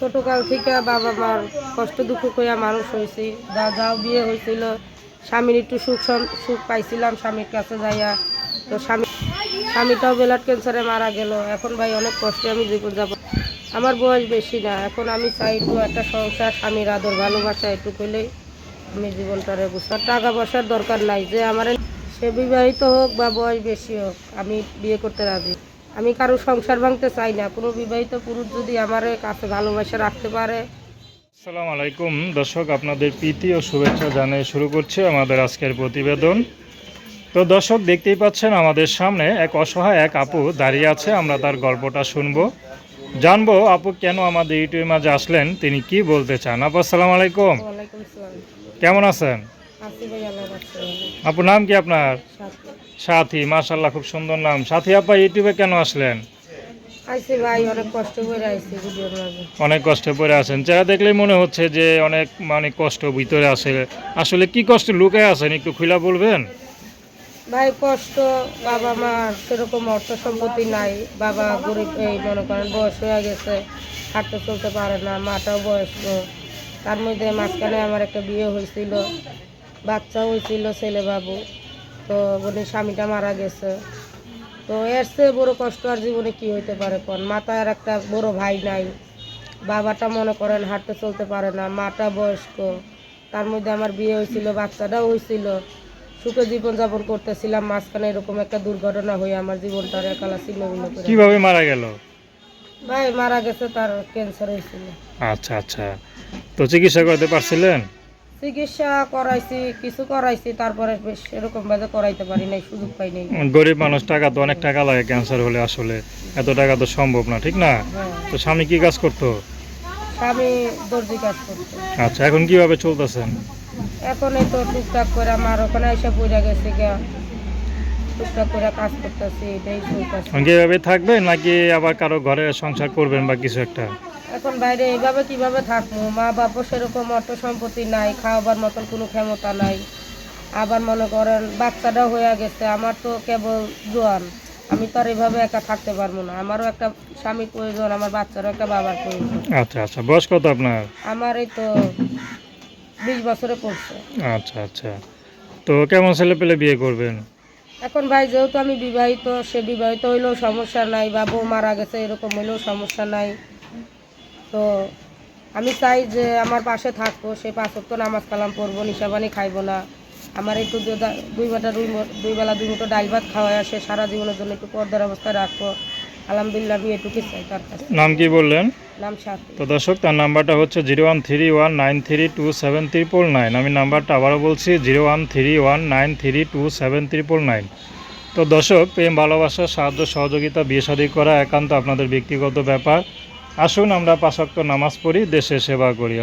ছোটকাল থেকে বাবা মার কষ্ট দুঃখ কইয়া মানুষ হয়েছি। যাও বিয়ে হয়েছিল, স্বামীর একটু সুখ পাইছিলাম স্বামীর কাছে যাইয়া। তো স্বামীটাও ব্লাড ক্যান্সারে মারা গেল। এখন ভাই অনেক কষ্টে আমি জীবন যাপন। আমার বয়স বেশি না, এখন আমি চাই একটু একটা সংসার, স্বামীর আদর ভালোবাসা একটু পেলেই আমি জীবনটারে বুঝতে। টাকা পয়সার দরকার নাই, যে আমার সে বিবাহিত হোক বা বয়স বেশি হোক, আমি বিয়ে করতে রাজি। আমি কারো সংসার ভাঙতে চাই না। কোনো বিবাহিত পুরুষ যদি আমার কাছে ভালোবাসা রাখতে পারে। আসসালামু আলাইকুম দর্শক, আপনাদের প্রীতি ও শুভেচ্ছা জানিয়ে শুরু করছে আমাদের আজকের প্রতিবেদন। তো দর্শক, দেখতেই পাচ্ছেন আমাদের সামনে এক অসহায় এক আপু দাঁড়িয়ে আছে। আমরা তার গল্পটা শুনবো, জানবো আপু কেন আমাদের ইউটিউবের মাঝে আসলেন, তিনি কি বলতে চান। আপু আসসালামু আলাইকুম, ওয়ালাইকুম আসসালাম। কেমন আছেন? আছি ভাই, আল্লাহ রাখছে। আপু নাম কি আপনার? সাথে সাথী, মাশাআল্লাহ, খুব সুন্দর নাম। সাথী আপা, ইউটিউবে কেন আসলেন? আইছি ভাই, অনেক কষ্ট করে আইছি ভিডিওর মাঝে। অনেক কষ্টে পড়ে আছেন, চেহারা দেখলেই মনে হচ্ছে যে অনেক কষ্ট ভিতরে আছে। আসলে কি কষ্ট লুকায় আছেন, একটু খুলে বলবেন? ভাই কষ্ট, বাবা মার সেরকম অর্থ সম্পত্তি নাই। বাবা গরিব, এই মনে করেন বয়স হয়ে গেছে, হাঁটতে চলতে পারে না। মাটাও বয়স্ক। তার মধ্যে মাঝখানে আমার একটা বিয়ে হয়েছিল, বাচ্চা হয়েছিল, ছেলে বাবু। তো স্বামীটা মারা গেছে। তো এর চেয়ে বড় কষ্ট আর জীবনে কি হইতে পারে কোন? মাথায় আর একটা বড় ভাই নাই। বাবাটা মনে করেন হাঁটতে চলতে পারে না, মাটা বয়স্ক। তার মধ্যে আমার বিয়ে হয়েছিল, বাচ্চাটাও হয়েছিল, সুখে জীবনযাপন করতেছিলাম। মাঝখানে এরকম একটা দুর্ঘটনা হয়ে আমার জীবনটার একালা ছিন্ন ভিন্ন করে। কিভাবে মারা গেল? ভাই মারা গেছে, তার ক্যান্সার হয়েছিল। আচ্ছা আচ্ছা, তো চিকিৎসা করতে পারছিলেন? চিকিৎসা করাইছি, কিছু করাইছি, তারপরে বেশ এরকম ভাবে করাইতে পারি নাই, সুযোগ পাই নাই। গরিব মানুষ, টাকা তো অনেক টাকা লাগে ক্যান্সার হলে, আসলে এত টাকা তো সম্ভব না, ঠিক না? হ্যাঁ, তো স্বামী কি কাজ করতো? স্বামী দর্জি কাজ করতো। আচ্ছা, এখন কিভাবে চলতেছেন? এখন এই তো টুকটাক করে আমার ওখানে এসে পড়ে গেছে গা, টুকটাক করে কাজ করতেছি, এটাই চলতেছে। এখন কিভাবে থাকবেন, নাকি আবার কারো ঘরে সংসার করবেন বা কিছু একটা? এখন বাইরে এইভাবে কিভাবে থাকবো? মা বাবা সেরকম অর্থ সম্পত্তি নাই, খাওয়াবার মতন কোনো ক্ষমতা নাই। আবার মনে করেন বাচ্চাটাও হয়ে গেছে, আমার তো কেবল জোয়ান। আমি তো আর এভাবে একা থাকতে পারবো না। আমারও একটা স্বামীর প্রয়োজন, আমার বাচ্চারও একটা বাবার প্রয়োজন। আচ্ছা আচ্ছা, বয়স কত আপনার? আমার এই তো 20 বছরে পড়ছে। আচ্ছা আচ্ছা, তো কেমন ছেলে পেলে বিয়ে করবেন? এখন ভাই যেহেতু আমি বিবাহিত, সে বিবাহিত হইলেও সমস্যা নাই, বা বউ মারা গেছে এরকম হইলেও সমস্যা নাই। তো আমি চাই যে আমার পাশে থাকবো, সে 5 ওয়াক্ত নামাজ কালাম পড়বো, নিশাবানি খাইবো না। আমার একটু দুই বেলা 2 মুঠো ডাল ভাত খাওয়ায় আসে, সারা জীবনের জন্য একটু পর্দার অবস্থায় রাখবো। আলহামদুলিল্লাহ, আমি এটুকু চাই তার কাছে। নাম কি বললেন? নাম সাথী। তো দর্শক, তার নাম্বারটা হচ্ছে 01319327399। আমি নাম্বারটা আবারও বলছি, 01319327399। তো দর্শক, প্রেম ভালোবাসা, সাহায্য সহযোগিতা, বিয়ে শাদী করা একান্ত আপনাদের ব্যক্তিগত ব্যাপার। আসুন আমরা 5 ওয়াক্ত নামাজ পড়ি, দেশে সেবা করি।